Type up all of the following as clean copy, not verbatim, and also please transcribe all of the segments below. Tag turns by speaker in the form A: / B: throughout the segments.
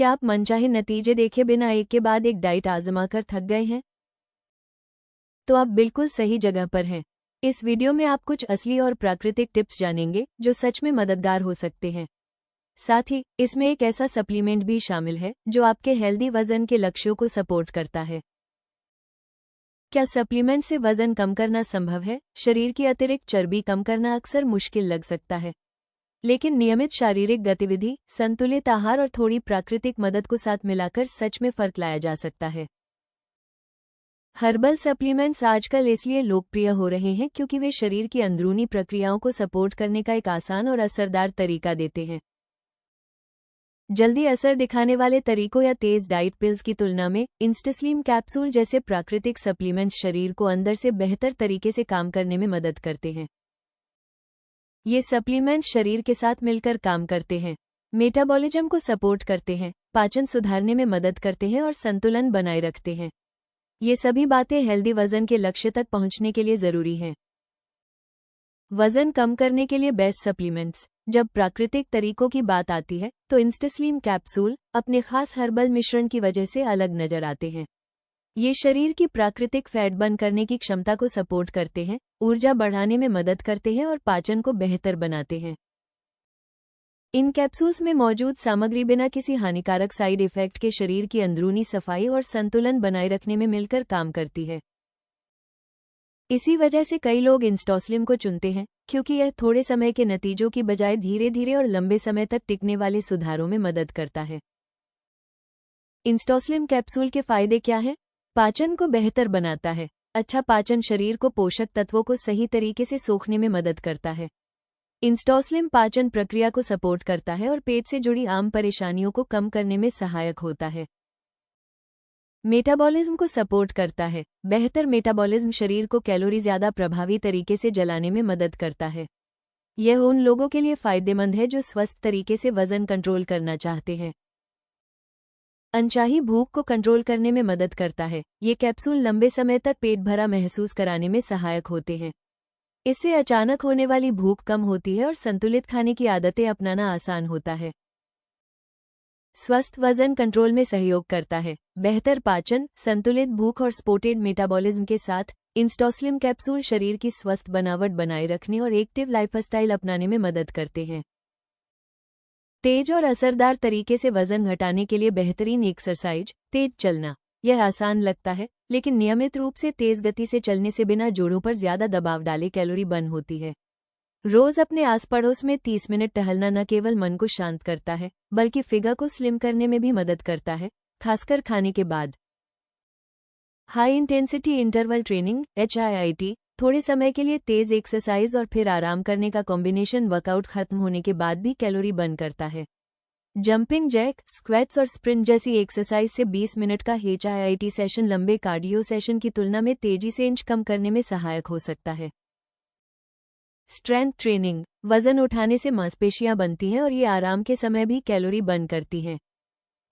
A: क्या आप मनचाहे नतीजे देखे बिना एक के बाद एक डाइट आजमा कर थक गए हैं? तो आप बिल्कुल सही जगह पर हैं। इस वीडियो में आप कुछ असली और प्राकृतिक टिप्स जानेंगे जो सच में मददगार हो सकते हैं। साथ ही इसमें एक ऐसा सप्लीमेंट भी शामिल है जो आपके हेल्दी वजन के लक्ष्यों को सपोर्ट करता है। क्या सप्लीमेंट से वजन कम करना संभव है? शरीर की अतिरिक्त चर्बी कम करना अक्सर मुश्किल लग सकता है, लेकिन नियमित शारीरिक गतिविधि, संतुलित आहार और थोड़ी प्राकृतिक मदद को साथ मिलाकर सच में फर्क लाया जा सकता है। हर्बल सप्लीमेंट्स आजकल इसलिए लोकप्रिय हो रहे हैं क्योंकि वे शरीर की अंदरूनी प्रक्रियाओं को सपोर्ट करने का एक आसान और असरदार तरीका देते हैं। जल्दी असर दिखाने वाले तरीकों या तेज डाइट पिल्स की तुलना में इंस्टास्लिम कैप्सूल जैसे प्राकृतिक सप्लीमेंट्स शरीर को अंदर से बेहतर तरीके से काम करने में मदद करते हैं। ये सप्लीमेंट्स शरीर के साथ मिलकर काम करते हैं, मेटाबॉलिज्म को सपोर्ट करते हैं, पाचन सुधारने में मदद करते हैं और संतुलन बनाए रखते हैं। ये सभी बातें हेल्दी वजन के लक्ष्य तक पहुंचने के लिए जरूरी हैं। वजन कम करने के लिए बेस्ट सप्लीमेंट्स। जब प्राकृतिक तरीकों की बात आती है तो इंस्टास्लिम कैप्सूल अपने खास हर्बल मिश्रण की वजह से अलग नजर आते हैं। ये शरीर की प्राकृतिक फैट बर्न करने की क्षमता को सपोर्ट करते हैं, ऊर्जा बढ़ाने में मदद करते हैं और पाचन को बेहतर बनाते हैं। इन कैप्सूल्स में मौजूद सामग्री बिना किसी हानिकारक साइड इफेक्ट के शरीर की अंदरूनी सफाई और संतुलन बनाए रखने में मिलकर काम करती है। इसी वजह से कई लोग इंस्टास्लिम को चुनते हैं क्योंकि यह थोड़े समय के नतीजों की बजाय धीरे धीरे और लंबे समय तक टिकने वाले सुधारों में मदद करता है। इंस्टास्लिम कैप्सूल के फायदे क्या हैं? पाचन को बेहतर बनाता है। अच्छा पाचन शरीर को पोषक तत्वों को सही तरीके से सोखने में मदद करता है। इंस्टास्लिम पाचन प्रक्रिया को सपोर्ट करता है और पेट से जुड़ी आम परेशानियों को कम करने में सहायक होता है। मेटाबॉलिज्म को सपोर्ट करता है। बेहतर मेटाबॉलिज्म शरीर को कैलोरी ज्यादा प्रभावी तरीके से जलाने में मदद करता है। यह उन लोगों के लिए फायदेमंद है जो स्वस्थ तरीके से वजन कंट्रोल करना चाहते हैं। अनचाही भूख को कंट्रोल करने में मदद करता है। ये कैप्सूल लंबे समय तक पेट भरा महसूस कराने में सहायक होते हैं। इससे अचानक होने वाली भूख कम होती है और संतुलित खाने की आदतें अपनाना आसान होता है। स्वस्थ वजन कंट्रोल में सहयोग करता है। बेहतर पाचन, संतुलित भूख और सपोर्टेड मेटाबॉलिज्म के साथ इंस्टास्लिम कैप्सूल शरीर की स्वस्थ बनावट बनाए रखने और एक्टिव लाइफस्टाइल अपनाने में मदद करते हैं। तेज और असरदार तरीके से वजन घटाने के लिए बेहतरीन एक्सरसाइज, तेज चलना। यह आसान लगता है, लेकिन नियमित रूप से तेज गति से चलने से बिना जोड़ों पर ज्यादा दबाव डाले कैलोरी बर्न होती है। रोज अपने आस पड़ोस में 30 मिनट टहलना न केवल मन को शांत करता है, बल्कि फिगर को स्लिम करने में भी मदद करता है, खासकर खाने के बाद। High intensity interval training HIIT, थोड़े समय के लिए तेज एक्सरसाइज और फिर आराम करने का कॉम्बिनेशन वर्कआउट खत्म होने के बाद भी कैलोरी बर्न करता है। जंपिंग जैक, स्क्वैट्स और स्प्रिंट जैसी एक्सरसाइज से 20 मिनट का HIIT सेशन लंबे कार्डियो सेशन की तुलना में तेजी से इंच कम करने में सहायक हो सकता है। स्ट्रेंथ ट्रेनिंग, वजन उठाने से मांसपेशियां बनती हैं और ये आराम के समय भी कैलोरी बर्न करती हैं।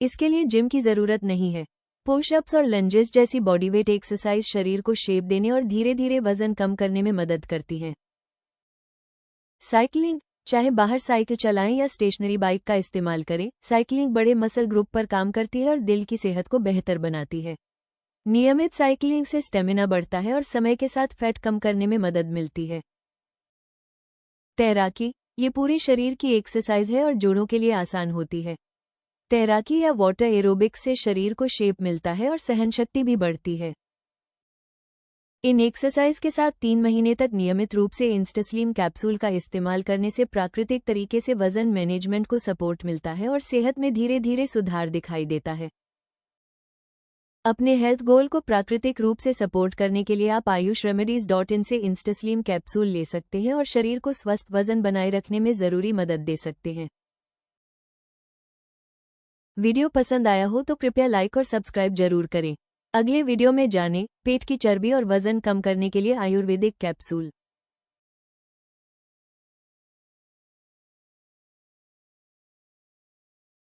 A: इसके लिए जिम की जरूरत नहीं है। पुशअप्स और लंजेस जैसी बॉडीवेट एक्सरसाइज शरीर को शेप देने और धीरे धीरे वजन कम करने में मदद करती हैं। साइकिलिंग, चाहे बाहर साइकिल चलाएं या स्टेशनरी बाइक का इस्तेमाल करें, साइकिलिंग बड़े मसल ग्रुप पर काम करती है और दिल की सेहत को बेहतर बनाती है। नियमित साइकिलिंग से स्टेमिना बढ़ता है और समय के साथ फैट कम करने में मदद मिलती है। तैराकी, ये पूरे शरीर की एक्सरसाइज है और जोड़ों के लिए आसान होती है। तैराकी या वाटर एरोबिक्स से शरीर को शेप मिलता है और सहनशक्ति भी बढ़ती है। इन एक्सरसाइज के साथ 3 महीने तक नियमित रूप से इंस्टास्लिम कैप्सूल का इस्तेमाल करने से प्राकृतिक तरीके से वजन मैनेजमेंट को सपोर्ट मिलता है और सेहत में धीरे धीरे सुधार दिखाई देता है। अपने हेल्थ गोल को प्राकृतिक रूप से सपोर्ट करने के लिए आप ayushremedies.in से इंस्टास्लिम कैप्सूल ले सकते हैं और शरीर को स्वस्थ वजन बनाए रखने में जरूरी मदद दे सकते हैं। वीडियो पसंद आया हो तो कृपया लाइक और सब्सक्राइब जरूर करें। अगले वीडियो में जानें पेट की चर्बी और वजन कम करने के लिए आयुर्वेदिक कैप्सूल।